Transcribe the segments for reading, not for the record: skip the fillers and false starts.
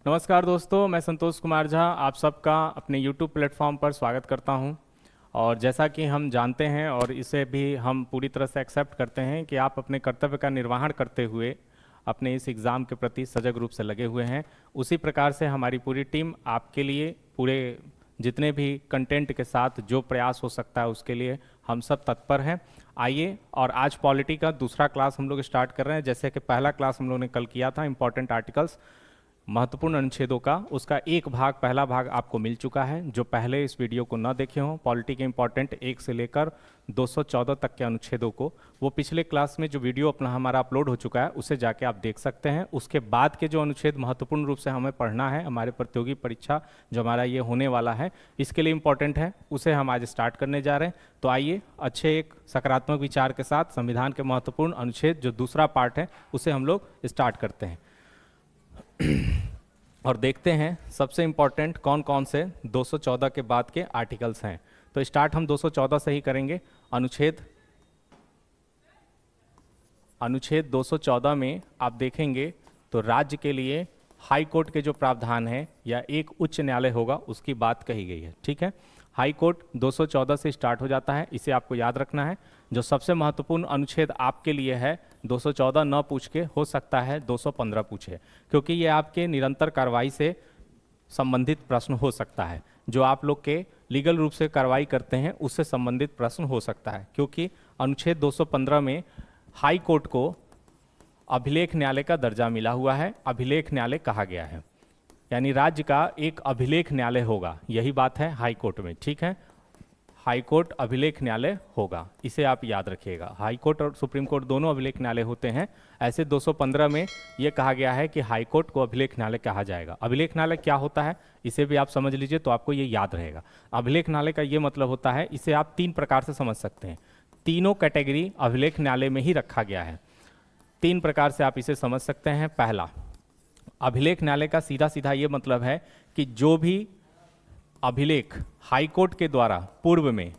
नमस्कार दोस्तों, मैं संतोष कुमार झा आप सबका अपने YouTube प्लेटफॉर्म पर स्वागत करता हूं। और जैसा कि हम जानते हैं और इसे भी हम पूरी तरह से एक्सेप्ट करते हैं कि आप अपने कर्तव्य का निर्वहन करते हुए अपने इस एग्ज़ाम के प्रति सजग रूप से लगे हुए हैं। उसी प्रकार से हमारी पूरी टीम आपके लिए पूरे जितने भी कंटेंट के साथ जो प्रयास हो सकता है उसके लिए हम सब तत्पर हैं। आइए, और आज पॉलिटी का दूसरा क्लास हम लोग स्टार्ट कर रहे हैं। जैसे कि पहला क्लास हम लोग ने कल किया था इंपॉर्टेंट आर्टिकल्स, महत्वपूर्ण अनुच्छेदों का, उसका एक भाग, पहला भाग आपको मिल चुका है। जो पहले इस वीडियो को न देखे हों पॉलिटी के इंपॉर्टेंट 1 से लेकर 214 तक के अनुच्छेदों को, वो पिछले क्लास में जो वीडियो अपना हमारा अपलोड हो चुका है उसे जाके आप देख सकते हैं। उसके बाद के जो अनुच्छेद महत्वपूर्ण रूप से हमें पढ़ना है हमारे प्रतियोगी परीक्षा जो हमारा ये होने वाला है इसके लिए इंपॉर्टेंट है, उसे हम आज स्टार्ट करने जा रहे हैं। तो आइए अच्छे एक सकारात्मक विचार के साथ संविधान के महत्वपूर्ण अनुच्छेद जो दूसरा पार्ट है उसे हम लोग स्टार्ट करते हैं और देखते हैं सबसे इंपॉर्टेंट कौन कौन से 214 के बाद के आर्टिकल्स हैं। तो स्टार्ट हम 214 से ही करेंगे। अनुच्छेद 214 में आप देखेंगे तो राज्य के लिए हाई कोर्ट के जो प्रावधान है या एक उच्च न्यायालय होगा उसकी बात कही गई है। ठीक है, हाई कोर्ट 214 से स्टार्ट हो जाता है, इसे आपको याद रखना है। जो सबसे महत्वपूर्ण अनुच्छेद आपके लिए है 214 न पूछ के हो सकता है 215 पूछे, क्योंकि ये आपके निरंतर कार्रवाई से संबंधित प्रश्न हो सकता है। जो आप लोग के लीगल रूप से कार्रवाई करते हैं उससे संबंधित प्रश्न हो सकता है, क्योंकि अनुच्छेद 215 में हाई कोर्ट को अभिलेख न्यायालय का दर्जा मिला हुआ है, अभिलेख न्यायालय कहा गया है, यानी राज्य का एक अभिलेख न्यायालय होगा। यही बात है हाई कोर्ट में। ठीक है, हाई कोर्ट अभिलेख न्यायालय होगा, इसे आप याद रखिएगा। हाई कोर्ट और सुप्रीम कोर्ट दोनों अभिलेख न्यायालय होते हैं। ऐसे 215 में यह कहा गया है कि हाई कोर्ट को अभिलेख न्यायालय कहा जाएगा। अभिलेख न्यायालय क्या होता है इसे भी आप समझ लीजिए तो आपको ये याद रहेगा। अभिलेख न्यायालय का ये मतलब होता है, इसे आप 3 प्रकार से समझ सकते हैं। तीनों कैटेगरी अभिलेख न्यायालय में ही रखा गया है। 3 प्रकार से आप इसे समझ सकते हैं। पहला, अभिलेख न्यायालय का सीधा सीधा ये मतलब है कि जो भी अभिलेख हाई कोर्ट के द्वारा पूर्व में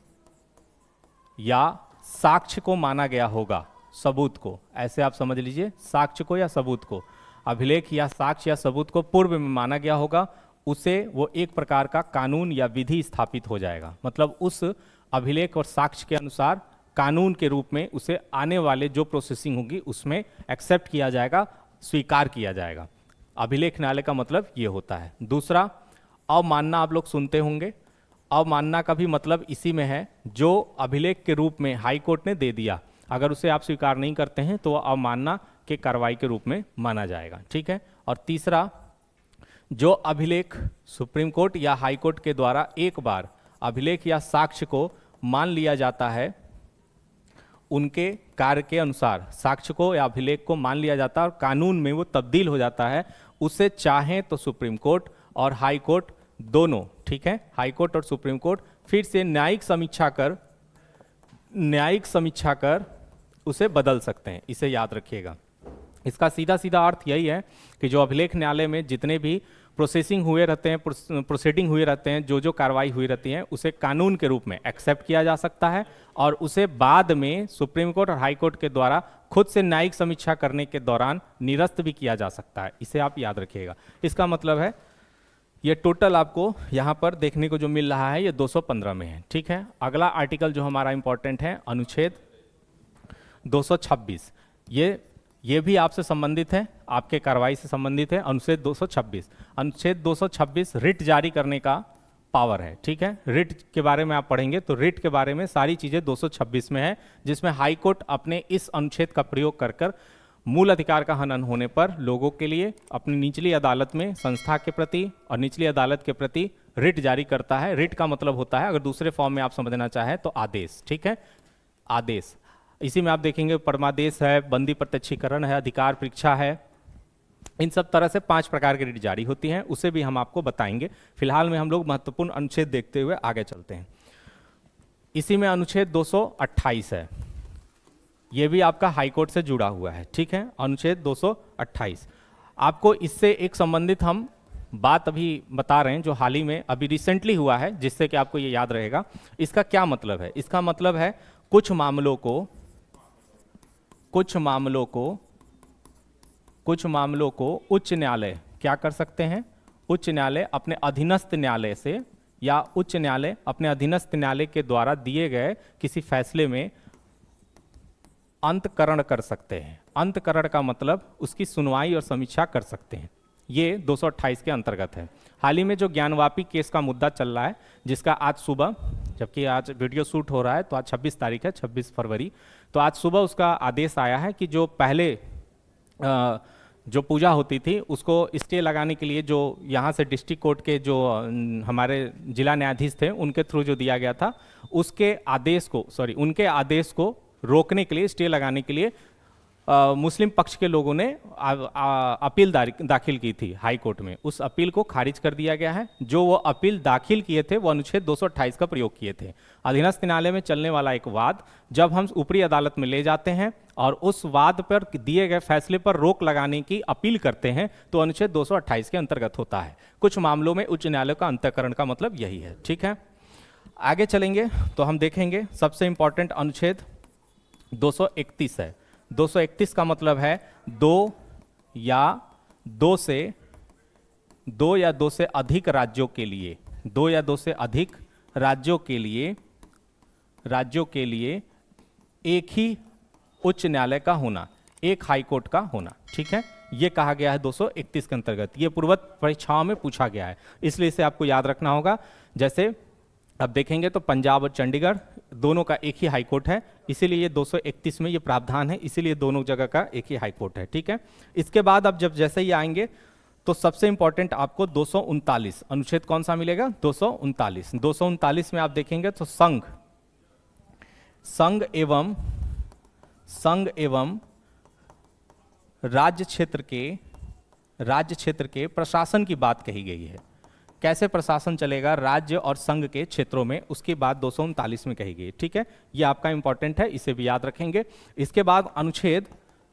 या साक्ष्य को माना गया होगा, सबूत को, ऐसे आप समझ लीजिए, साक्ष्य को या सबूत को, अभिलेख या साक्ष्य या सबूत को पूर्व में माना गया होगा, उसे वो एक प्रकार का कानून या विधि स्थापित हो जाएगा। मतलब उस अभिलेख और साक्ष्य के अनुसार कानून के रूप में उसे आने वाले जो प्रोसेसिंग होगी उसमें एक्सेप्ट किया जाएगा, स्वीकार किया जाएगा। अभिलेख न्यायालय का मतलब ये होता है। दूसरा, अवमानना आप लोग सुनते होंगे। अवमानना का भी मतलब इसी में है, जो अभिलेख के रूप में हाई कोर्ट ने दे दिया, अगर उसे आप स्वीकार नहीं करते हैं तो वह अवमानना के कार्रवाई के रूप में माना जाएगा। ठीक है, और तीसरा, जो अभिलेख सुप्रीम कोर्ट या हाई कोर्ट के द्वारा एक बार अभिलेख या साक्ष्य को मान लिया जाता है, उनके कार्य के अनुसार साक्ष्य को या अभिलेख को मान लिया जाता है और कानून में वो तब्दील हो जाता है, उसे चाहें तो सुप्रीम कोर्ट और हाई कोर्ट दोनों, ठीक है, हाई कोर्ट और सुप्रीम कोर्ट फिर से न्यायिक समीक्षा कर उसे बदल सकते हैं। इसे याद रखिएगा। इसका सीधा सीधा अर्थ यही है कि जो अभिलेख न्यायालय में जितने भी प्रोसेसिंग हुए रहते हैं, प्रोसीडिंग हुए रहते हैं, जो जो कार्रवाई हुई रहती है, उसे कानून के रूप में एक्सेप्ट किया जा सकता है और उसे बाद में सुप्रीम कोर्ट और हाई कोर्ट के द्वारा खुद से न्यायिक समीक्षा करने के दौरान निरस्त भी किया जा सकता है। इसे आप याद रखिएगा। इसका मतलब है ये टोटल आपको यहाँ पर देखने को जो मिल रहा है ये 215 में है। ठीक है, अगला आर्टिकल जो हमारा इंपॉर्टेंट है अनुच्छेद 226। ये भी आपसे संबंधित है, आपके कार्रवाई से संबंधित है। अनुच्छेद 226, अनुच्छेद 226 रिट जारी करने का पावर है। ठीक है, रिट के बारे में आप पढ़ेंगे तो रिट के बारे में सारी चीजें 226 में है, जिसमें हाई कोर्ट अपने इस अनुच्छेद का प्रयोग कर मूल अधिकार का हनन होने पर लोगों के लिए अपनी निचली अदालत में संस्था के प्रति और निचली अदालत के प्रति रिट जारी करता है। रिट का मतलब होता है, अगर दूसरे फॉर्म में आप समझना चाहें तो आदेश। ठीक है, आदेश। इसी में आप देखेंगे परमादेश है, बंदी प्रत्यक्षीकरण है, अधिकार परीक्षा है। इन सब तरह से 5 प्रकार की रिट जारी होती हैं, उसे भी हम आपको बताएंगे। फिलहाल में हम लोग महत्वपूर्ण अनुच्छेद देखते हुए आगे चलते हैं। इसी में अनुच्छेद 228 है, यह भी आपका हाई कोर्ट से जुड़ा हुआ है। ठीक है, अनुच्छेद 228 आपको इससे एक संबंधित हम बात अभी बता रहे हैं जो हाल ही में अभी रिसेंटली हुआ है, जिससे कि आपको ये याद रहेगा। इसका क्या मतलब है? इसका मतलब है कुछ मामलों को उच्च न्यायालय क्या कर सकते हैं? उच्च न्यायालय अपने अधीनस्थ न्यायालय से या उच्च न्यायालय अपने अधीनस्थ न्यायालय के द्वारा दिए गए किसी फैसले में अंतकरण कर सकते हैं। अंतकरण का मतलब उसकी सुनवाई और समीक्षा कर सकते हैं। ये 228 के अंतर्गत है। हाल ही में जो ज्ञानवापी केस का मुद्दा चल रहा है, जिसका आज सुबह, जबकि आज वीडियो शूट हो रहा है तो आज 26 तारीख है, 26 फरवरी, तो आज सुबह उसका आदेश आया है कि जो पहले जो पूजा होती थी उसको स्टे लगाने के लिए जो यहाँ से डिस्ट्रिक्ट कोर्ट के जो हमारे जिला न्यायाधीश थे उनके थ्रू जो दिया गया था, उसके आदेश को उनके आदेश को रोकने के लिए, स्टे लगाने के लिए मुस्लिम पक्ष के लोगों ने अपील दाखिल की थी हाई कोर्ट में। उस अपील को खारिज कर दिया गया है। जो वो अपील दाखिल किए थे वो अनुच्छेद 228 का प्रयोग किए थे। अधीनस्थ न्यायालय में चलने वाला एक वाद जब हम ऊपरी अदालत में ले जाते हैं और उस वाद पर दिए गए फैसले पर रोक लगाने की अपील करते हैं तो अनुच्छेद 228 के अंतर्गत होता है। कुछ मामलों में उच्च न्यायालय का अंतःकरण का मतलब यही है। ठीक है, आगे चलेंगे तो हम देखेंगे सबसे इंपॉर्टेंट अनुच्छेद 231 है। 231 का मतलब है दो या दो से अधिक राज्यों के लिए, दो या दो से अधिक राज्यों के लिए एक ही उच्च न्यायालय का होना, एक हाई कोर्ट का होना। ठीक है, ये कहा गया है 231 के अंतर्गत। ये पूर्वत परीक्षाओं में पूछा गया है, इसलिए इसे आपको याद रखना होगा। जैसे अब देखेंगे तो पंजाब और चंडीगढ़ दोनों का एक ही हाई कोर्ट है, इसीलिए ये 231 में ये प्रावधान है, इसीलिए दोनों जगह का एक ही हाई कोर्ट है। ठीक है, इसके बाद अब जब जैसे ही आएंगे तो सबसे इंपॉर्टेंट आपको 239 अनुच्छेद कौन सा मिलेगा? 239। 239 में आप देखेंगे तो संघ एवं राज्य क्षेत्र के प्रशासन की बात कही गई है। कैसे प्रशासन चलेगा राज्य और संघ के क्षेत्रों में, उसकी बात 239 में कही गई। ठीक है, ये आपका इंपॉर्टेंट है, इसे भी याद रखेंगे। इसके बाद अनुच्छेद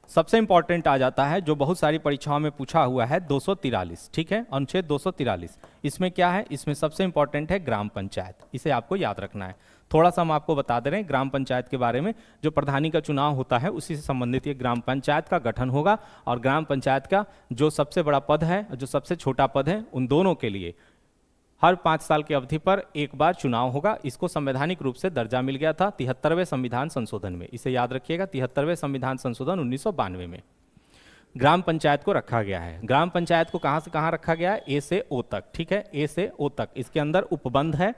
सबसे इंपॉर्टेंट आ जाता है जो बहुत सारी परीक्षाओं में पूछा हुआ है, 243। ठीक है, अनुच्छेद 243, इसमें क्या है? इसमें सबसे इंपॉर्टेंट है ग्राम पंचायत, इसे आपको याद रखना है। थोड़ा सा हम आपको बता दे रहे हैं ग्राम पंचायत के बारे में। जो प्रधानी का चुनाव होता है उसी से संबंधित ये ग्राम पंचायत का गठन होगा, और ग्राम पंचायत का जो सबसे बड़ा पद है और जो सबसे छोटा पद है, उन दोनों के लिए हर 5 साल की अवधि पर एक बार चुनाव होगा। इसको संवैधानिक रूप से दर्जा मिल गया था 73वें संविधान संशोधन में, इसे याद रखिएगा। 73वें संविधान संशोधन 1992 में ग्राम पंचायत को रखा गया है। ग्राम पंचायत को कहां से कहां रखा गया है? ए से ओ तक। ठीक है, ए से ओ तक, इसके अंदर उपबंध है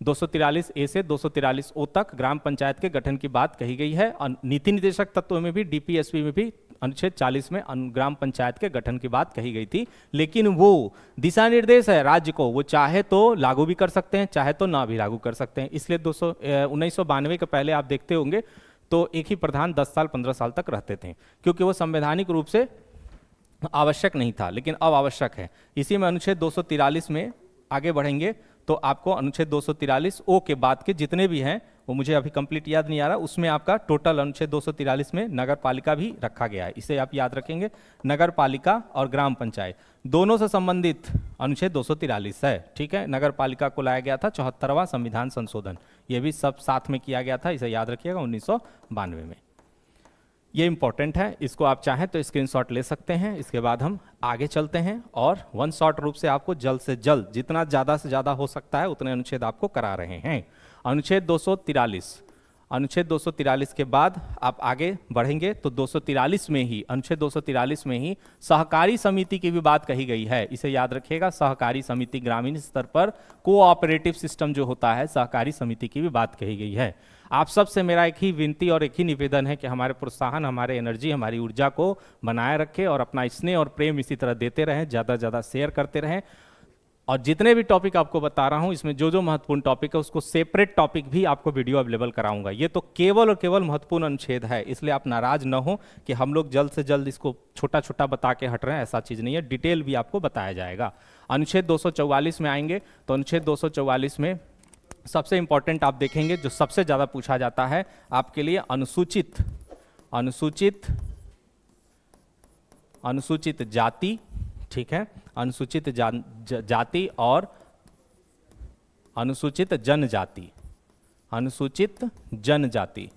243 ए से 243 ओ तक ग्राम पंचायत के गठन की बात कही गई है। और नीति निर्देशक तत्वों में भी, डीपीएसपी में भी अनुच्छेद 40 में ग्राम पंचायत के गठन की बात कही गई थी। लेकिन वो दिशा निर्देश है राज्य को, वो चाहे तो लागू भी कर सकते हैं, चाहे तो ना भी लागू कर सकते हैं। इसलिए 1992 के पहले आप देखते होंगे तो एक ही प्रधान 10 साल 15 साल तक रहते थे, क्योंकि वो संवैधानिक रूप से आवश्यक नहीं था, लेकिन अब आवश्यक है। इसी में अनुच्छेद 243 में आगे बढ़ेंगे तो आपको अनुच्छेद 243 ओ के बाद के जितने भी हैं, वो मुझे अभी कंप्लीट याद नहीं आ रहा, उसमें आपका टोटल अनुच्छेद 243 में नगर पालिका भी रखा गया है, इसे आप याद रखेंगे। नगर पालिका और ग्राम पंचायत दोनों से संबंधित अनुच्छेद 243 है। ठीक है, नगर पालिका को लाया गया था 74वां संविधान संशोधन, ये भी सब साथ में किया गया था, इसे याद रखिएगा 1992 में। ये इंपॉर्टेंट है, इसको आप चाहें तो स्क्रीनशॉट ले सकते हैं। इसके बाद हम आगे चलते हैं और वन शॉट रूप से आपको जल्द से जल्द जितना ज़्यादा से ज़्यादा हो सकता है उतने अनुच्छेद आपको करा रहे हैं। अनुच्छेद 243, अनुच्छेद 243 के बाद आप आगे बढ़ेंगे तो 243 में ही, अनुच्छेद 243 में ही सहकारी समिति की भी बात कही गई है, इसे याद रखिएगा। सहकारी समिति, ग्रामीण स्तर पर कोऑपरेटिव सिस्टम जो होता है, सहकारी समिति की भी बात कही गई है। आप सबसे मेरा एक ही विनती और एक ही निवेदन है कि हमारे प्रोत्साहन, हमारे एनर्जी, हमारी ऊर्जा को बनाए रखें और अपना स्नेह और प्रेम इसी तरह देते रहें, ज़्यादा से ज़्यादा शेयर करते रहें। और जितने भी टॉपिक आपको बता रहा हूं, इसमें जो जो महत्वपूर्ण टॉपिक है उसको सेपरेट टॉपिक भी आपको वीडियो अवेलेबल कराऊंगा। ये तो केवल और केवल महत्वपूर्ण अनुच्छेद है, इसलिए आप नाराज न हो कि हम लोग जल्द से जल्द इसको छोटा छोटा बता के हट रहे हैं, ऐसा चीज़ नहीं है, डिटेल भी आपको बताया जाएगा। अनुच्छेद 244 में आएंगे तो अनुच्छेद 244 में सबसे इंपॉर्टेंट आप देखेंगे जो सबसे ज़्यादा पूछा जाता है आपके लिए, अनुसूचित जाति। ठीक है, अनुसूचित जाति और अनुसूचित जनजाति, अनुसूचित जनजाति,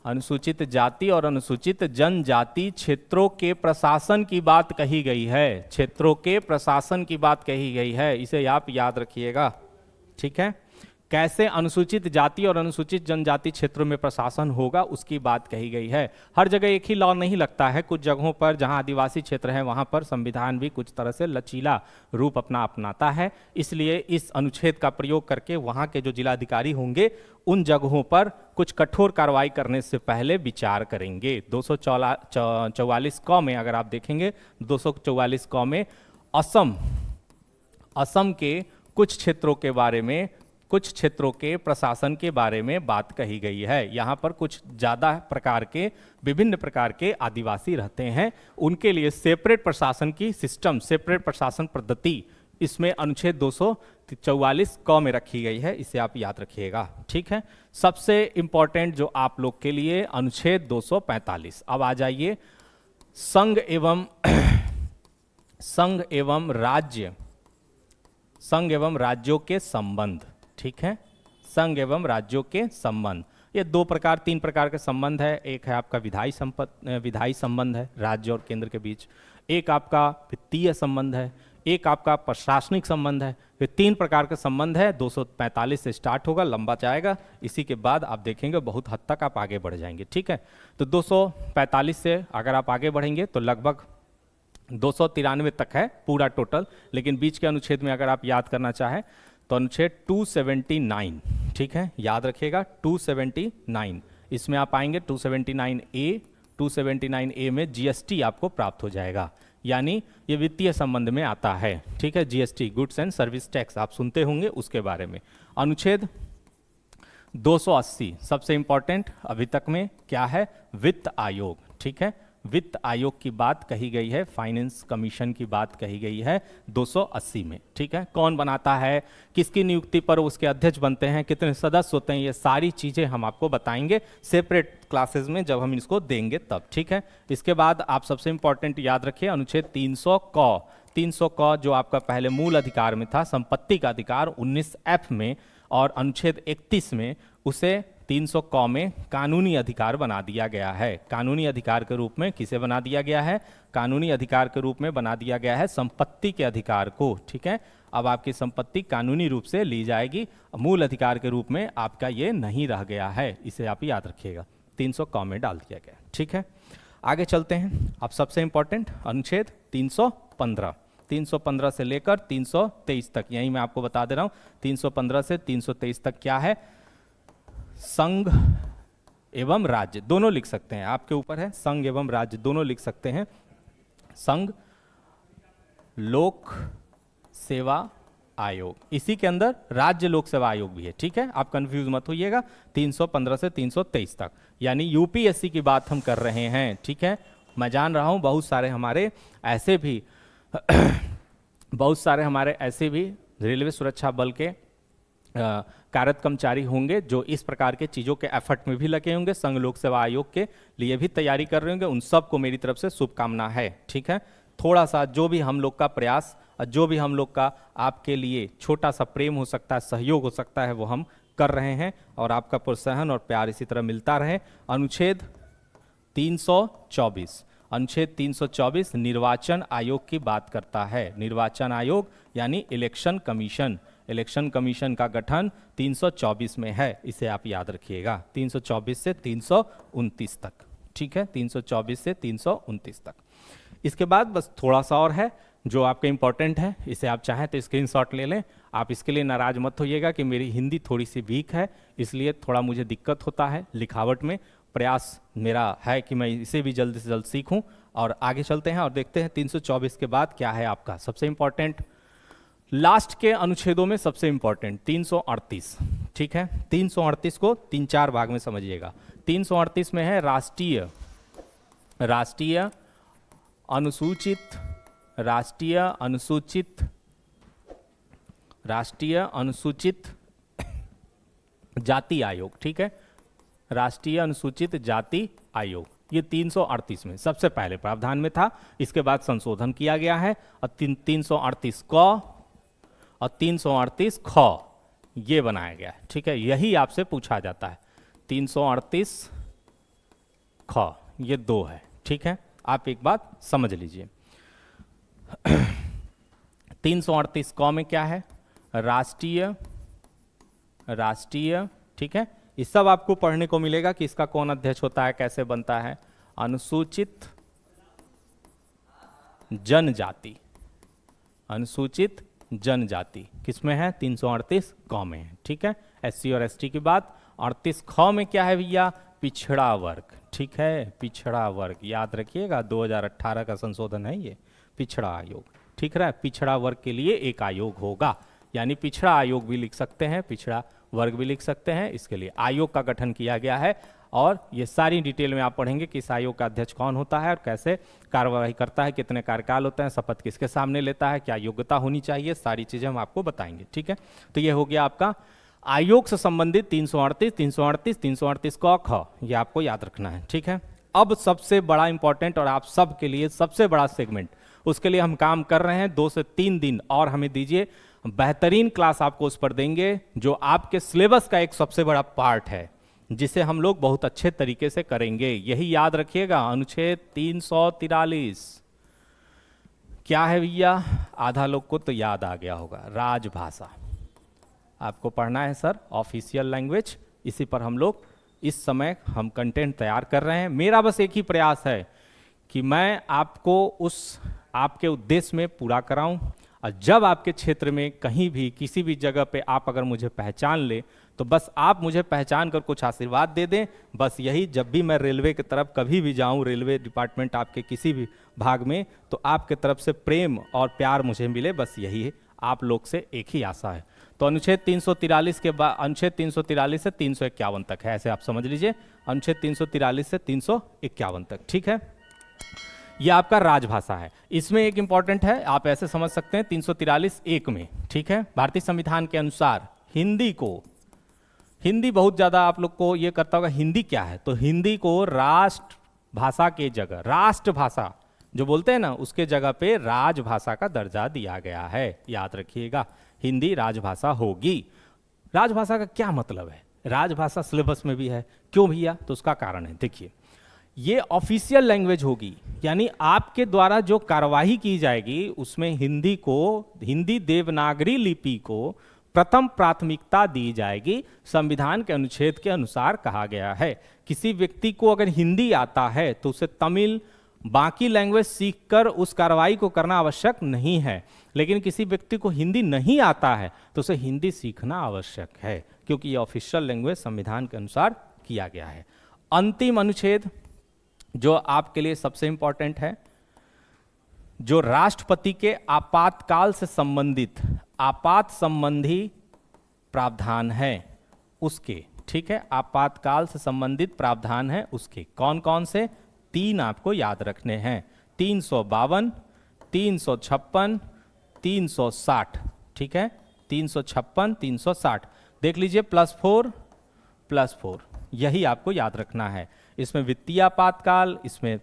अनुसूचित जाति और अनुसूचित जनजाति क्षेत्रों के प्रशासन की बात कही गई है, क्षेत्रों के प्रशासन की बात कही गई है, इसे आप याद रखिएगा। ठीक है, कैसे अनुसूचित जाति और अनुसूचित जनजाति क्षेत्रों में प्रशासन होगा उसकी बात कही गई है। हर जगह एक ही लॉ नहीं लगता है, कुछ जगहों पर जहां आदिवासी क्षेत्र है वहां पर संविधान भी कुछ तरह से लचीला रूप अपनाता है, इसलिए इस अनुच्छेद का प्रयोग करके वहां के जो जिलाधिकारी होंगे उन जगहों पर कुछ कठोर कार्रवाई करने से पहले विचार करेंगे। 244 क में अगर आप देखेंगे, 244 क में असम के कुछ क्षेत्रों के बारे में, कुछ क्षेत्रों के प्रशासन के बारे में बात कही गई है। यहाँ पर कुछ ज़्यादा प्रकार के, विभिन्न प्रकार के आदिवासी रहते हैं, उनके लिए सेपरेट प्रशासन की सिस्टम, सेपरेट प्रशासन पद्धति इसमें अनुच्छेद 244 क में रखी गई है, इसे आप याद रखिएगा। ठीक है, सबसे इंपॉर्टेंट जो आप लोग के लिए अनुच्छेद 245। अब आ जाइए संघ एवं राज्यों के संबंध। ठीक है, संघ एवं राज्यों के संबंध, ये तीन प्रकार के संबंध है। एक है आपका विधायी संबंध है राज्य और केंद्र के बीच, एक आपका वित्तीय संबंध है, एक आपका प्रशासनिक संबंध है। ये तीन प्रकार के संबंध है। 245 से स्टार्ट होगा, लंबा जाएगा, इसी के बाद आप देखेंगे बहुत हद तक आप आगे बढ़ जाएंगे। ठीक है, तो 245 से अगर आप आगे बढ़ेंगे तो लगभग 293 तक है पूरा टोटल, लेकिन बीच के अनुच्छेद में अगर आप याद करना चाहें तो अनुच्छेद 279, ठीक है, याद रखिएगा 279, इसमें आप आएंगे 279A में जीएसटी आपको प्राप्त हो जाएगा, यानी ये वित्तीय संबंध में आता है। ठीक है, GST, goods and service tax, आप सुनते होंगे उसके बारे में। अनुच्छेद 280 सबसे इंपॉर्टेंट अभी तक में क्या है, वित्त आयोग। ठीक है, वित्त आयोग की बात कही गई है, फाइनेंस कमीशन की बात कही गई है 280 में। ठीक है, कौन बनाता है, किसकी नियुक्ति पर उसके अध्यक्ष बनते हैं, कितने सदस्य होते हैं, ये सारी चीजें हम आपको बताएंगे सेपरेट क्लासेस में जब हम इसको देंगे तब। ठीक है, इसके बाद आप सबसे इंपॉर्टेंट याद रखिए अनुच्छेद 300 क जो आपका पहले मूल अधिकार में था, संपत्ति का अधिकार 19F में, और अनुच्छेद 31 में उसे 300 क में कानूनी अधिकार बना दिया गया है। कानूनी अधिकार के रूप में किसे बना दिया गया है, कानूनी अधिकार के रूप में बना दिया गया है संपत्ति के अधिकार को। ठीक है, अब आपकी संपत्ति कानूनी रूप से ली जाएगी, मूल अधिकार के रूप में आपका ये नहीं रह गया है, इसे आप याद रखिएगा, 300 क में डाल दिया गया। ठीक है, आगे चलते हैं। अब सबसे इंपॉर्टेंट अनुच्छेद 315 से लेकर 323 तक, यही मैं आपको बता दे रहा हूं। 315 से 323 तक क्या है, संघ एवं राज्य, दोनों लिख सकते हैं, आपके ऊपर है, संघ एवं राज्य दोनों लिख सकते हैं। संघ लोक सेवा आयोग, इसी के अंदर राज्य लोक सेवा आयोग भी है। ठीक है, आप कंफ्यूज मत होइएगा, 315 से 323 तक, यानी यूपीएससी की बात हम कर रहे हैं। ठीक है, मैं जान रहा हूं बहुत सारे हमारे ऐसे भी रेलवे सुरक्षा बल के कार्यरत कर्मचारी होंगे जो इस प्रकार के चीज़ों के एफर्ट में भी लगे होंगे, संघ लोक सेवा आयोग के लिए भी तैयारी कर रहे होंगे, उन सबको मेरी तरफ से शुभकामना है। ठीक है, थोड़ा सा जो भी हम लोग का प्रयास, जो भी हम लोग का आपके लिए छोटा सा प्रेम हो सकता है, सहयोग हो सकता है, वो हम कर रहे हैं, और आपका प्रोत्साहन और प्यार इसी तरह मिलता रहे। अनुच्छेद 324 निर्वाचन आयोग की बात करता है। निर्वाचन आयोग यानी इलेक्शन कमीशन, इलेक्शन कमीशन का गठन 324 में है, इसे आप याद रखिएगा, 324 से 329 तक। ठीक है, 324 से 329 तक। इसके बाद बस थोड़ा सा और है जो आपका इंपॉर्टेंट है, इसे आप चाहें तो स्क्रीनशॉट ले लें। आप इसके लिए नाराज मत होइएगा कि मेरी हिंदी थोड़ी सी वीक है, इसलिए थोड़ा मुझे दिक्कत होता है लिखावट में, प्रयास मेरा है कि मैं इसे भी जल्द से जल्द सीखूं। और आगे चलते हैं और देखते हैं 324 के बाद क्या है आपका सबसे इंपॉर्टेंट, लास्ट के अनुच्छेदों में सबसे इंपॉर्टेंट 338। ठीक है, 338 को 3-4 भाग में समझिएगा। 338 में है राष्ट्रीय अनुसूचित जाति आयोग। ठीक है, राष्ट्रीय अनुसूचित जाति आयोग, ये 338 में सबसे पहले प्रावधान में था, इसके बाद संशोधन किया गया है, और 338 क और 338 ख ये बनाया गया है। ठीक है, यही आपसे पूछा जाता है, 338 ख, ये 2 है, ठीक है। आप एक बात समझ लीजिए 338 क में क्या है, राष्ट्रीय, ठीक है। ये सब आपको पढ़ने को मिलेगा कि इसका कौन अध्यक्ष होता है, कैसे बनता है। अनुसूचित जनजाति, अनुसूचित जनजाति किसमें है, 338 क में है, ठीक है। एससी और एसटी की बात। 38 ख में क्या है भैया, पिछड़ा वर्ग, ठीक है, पिछड़ा वर्ग याद रखिएगा, 2018 का संशोधन है ये, पिछड़ा आयोग, ठीक है। पिछड़ा वर्ग के लिए एक आयोग होगा, यानी पिछड़ा आयोग भी लिख सकते हैं, पिछड़ा वर्ग भी लिख सकते हैं, इसके लिए आयोग का गठन किया गया है। और ये सारी डिटेल में आप पढ़ेंगे कि इस आयोग का अध्यक्ष कौन होता है और कैसे कार्यवाही करता है, कितने कार्यकाल होते हैं, शपथ किसके सामने लेता है, क्या योग्यता होनी चाहिए, सारी चीजें हम आपको बताएंगे, ठीक है। तो ये हो गया आपका आयोग से संबंधित 338 क ख, ये आपको याद रखना है, ठीक है। अब सबसे बड़ा इंपॉर्टेंट और आप सब के लिए सबसे बड़ा सेगमेंट, उसके लिए हम काम कर रहे हैं 2 से 3 दिन और हमें दीजिए, बेहतरीन क्लास आपको उस पर देंगे, जो आपके सिलेबस का एक सबसे बड़ा पार्ट है, जिसे हम लोग बहुत अच्छे तरीके से करेंगे। यही याद रखिएगा, अनुच्छेद 343 क्या है भैया, आधा लोग को तो याद आ गया होगा, राजभाषा आपको पढ़ना है सर, ऑफिशियल लैंग्वेज। इसी पर हम लोग इस समय हम कंटेंट तैयार कर रहे हैं। मेरा बस एक ही प्रयास है कि मैं आपको उस आपके उद्देश्य में पूरा कराऊं, और जब आपके क्षेत्र में कहीं भी किसी भी जगह पे आप अगर मुझे पहचान ले, तो बस आप मुझे पहचान कर कुछ आशीर्वाद दे दें, बस यही। जब भी मैं रेलवे की तरफ कभी भी जाऊं, रेलवे डिपार्टमेंट आपके किसी भी भाग में, तो आपके तरफ से प्रेम और प्यार मुझे मिले, बस यही है, आप लोग से एक ही आशा है। तो अनुच्छेद 343 के बाद, अनुच्छेद 343 से 351 तक है, ऐसे आप समझ लीजिए, अनुच्छेद 343 से 351 तक, ठीक है। यह आपका राजभाषा है। इसमें एक इंपॉर्टेंट है, आप ऐसे समझ सकते हैं 343(1) में, ठीक है, भारतीय संविधान के अनुसार हिंदी को, हिंदी बहुत ज्यादा आप लोग को ये करता होगा, हिंदी क्या है, तो हिंदी को राष्ट्र भाषा के जगह, राष्ट्रभाषा जो बोलते हैं ना, उसके जगह पे राजभाषा का दर्जा दिया गया है, याद रखिएगा, हिंदी राजभाषा होगी। राजभाषा का क्या मतलब है, राजभाषा सिलेबस में भी है, क्यों भैया, तो उसका कारण है, देखिए, ये ऑफिशियल लैंग्वेज होगी, यानी आपके द्वारा जो कार्यवाही की जाएगी उसमें हिंदी को, हिंदी देवनागरी लिपि को प्रथम प्राथमिकता दी जाएगी, संविधान के अनुच्छेद के अनुसार कहा गया है। किसी व्यक्ति को अगर हिंदी आता है तो उसे तमिल, बाकी लैंग्वेज सीखकर उस कार्रवाई को करना आवश्यक नहीं है, लेकिन किसी व्यक्ति को हिंदी नहीं आता है तो उसे हिंदी सीखना आवश्यक है, क्योंकि ये ऑफिशियल लैंग्वेज संविधान के अनुसार किया गया है। अंतिम अनुच्छेद जो आपके लिए सबसे इंपॉर्टेंट है, जो राष्ट्रपति के आपातकाल से संबंधित आपात संबंधी प्रावधान है उसके, ठीक है, आपातकाल से संबंधित प्रावधान है उसके, कौन कौन से, 3 आपको याद रखने हैं, 352, 356, 360, ठीक है, 356, 360 देख लीजिए, +4, यही आपको याद रखना है। इसमें वित्तीय आपातकाल, इसमें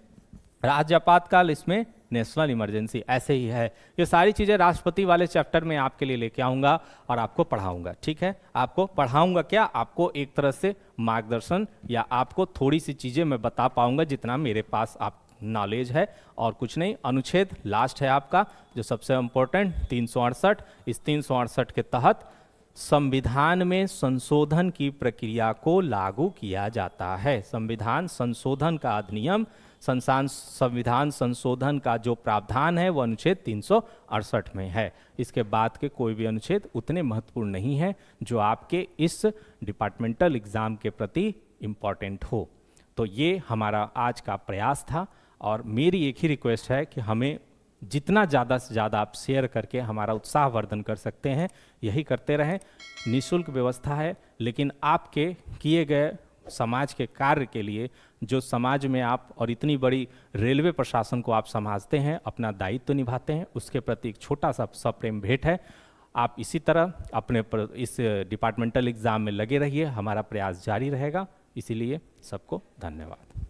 राज्य आपातकाल, इसमें नेशनल इमरजेंसी, ऐसे ही है। ये सारी चीज़ें राष्ट्रपति वाले चैप्टर में आपके लिए लेके आऊँगा और आपको पढ़ाऊँगा, ठीक है। आपको पढ़ाऊँगा क्या, आपको एक तरह से मार्गदर्शन या आपको थोड़ी सी चीज़ें मैं बता पाऊँगा जितना मेरे पास आप नॉलेज है, और कुछ नहीं। अनुच्छेद लास्ट है आपका जो सबसे इम्पोर्टेंट 368, इस 368 के तहत संविधान में संशोधन की प्रक्रिया को लागू किया जाता है। संविधान संशोधन का अधिनियम, संविधान संशोधन का जो प्रावधान है वो अनुच्छेद 368 में है। इसके बाद के कोई भी अनुच्छेद उतने महत्वपूर्ण नहीं है जो आपके इस डिपार्टमेंटल एग्जाम के प्रति इम्पॉर्टेंट हो। तो ये हमारा आज का प्रयास था, और मेरी एक ही रिक्वेस्ट है कि हमें जितना ज़्यादा से ज़्यादा आप शेयर करके हमारा उत्साहवर्धन कर सकते हैं, यही करते रहें। निःशुल्क व्यवस्था है, लेकिन आपके किए गए समाज के कार्य के लिए, जो समाज में आप और इतनी बड़ी रेलवे प्रशासन को आप संभालते हैं, अपना दायित्व निभाते हैं, उसके प्रति एक छोटा सा सप्रेम भेंट है। आप इसी तरह अपने इस डिपार्टमेंटल एग्ज़ाम में लगे रहिए, हमारा प्रयास जारी रहेगा। इसीलिए सबको धन्यवाद।